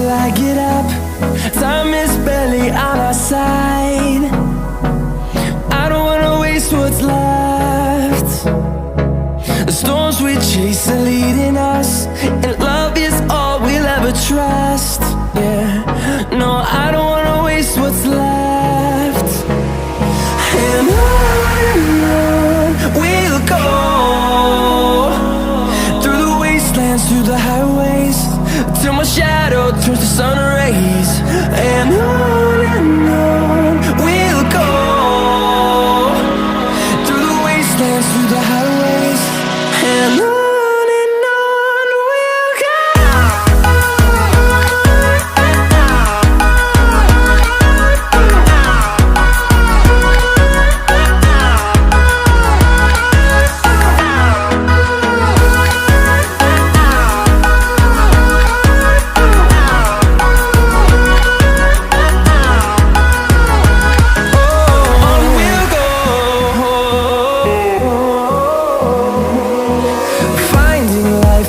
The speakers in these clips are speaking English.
till I get up. Time is barely on our side. I don't wanna waste what's left. The storms we chase are leading us, and love is all we'll ever trust. Yeah, no, I don't wanna waste what's left. And on we'll go, through the wastelands, through the highways, till my shadow turns to sun rays. And on we'll go, through the wastelands, through the highways, and on we'll go.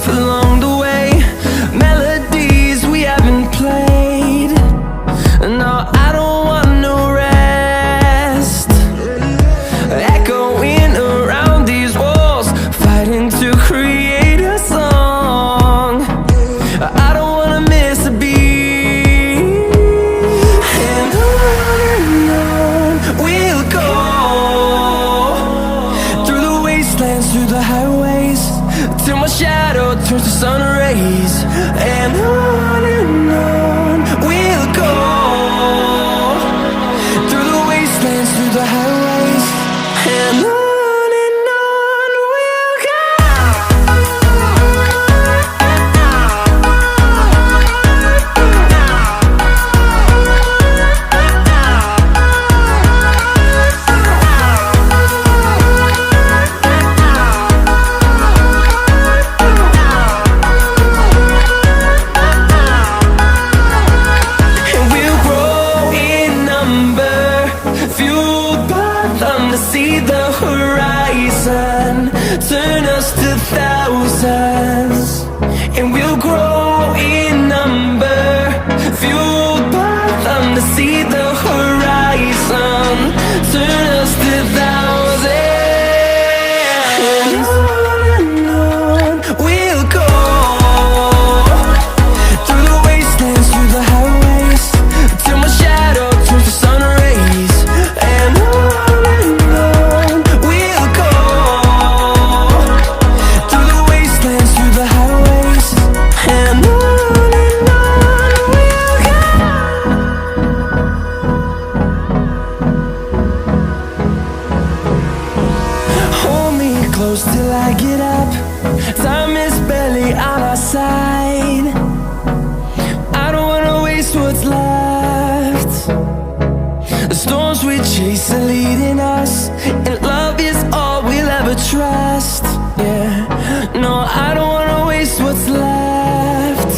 Along the way, melodies we haven't played. No, I don't want no rest. Echoing around these walls, fighting to create a song. I don't wanna miss a beat. And on we'll go, through the wastelands, through the highways, till my shadow turns to sun rays. And on we'll go, through the wastelands, through the highways, and on we'll go. See the horizon turn us to thousands, and we'll grow in number, fueled by them. To see the horizon turn us to thousands, and on we'll go, through the wastelands, through the highways, till my shadow turns to sun rays. And close till I get up. Time is barely on our side. I don't wanna waste what's left. The storms we chase are leading us, and love is all we'll ever trust. Yeah, no, I don't wanna waste what's left.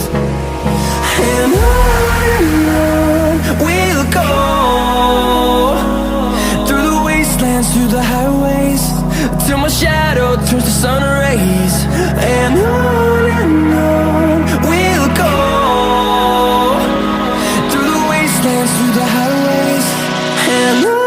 And on we'll go, through the wastelands, through the highways, till my shadow turns to sun rays. And on we'll go, through the wastelands, through the highways, and on.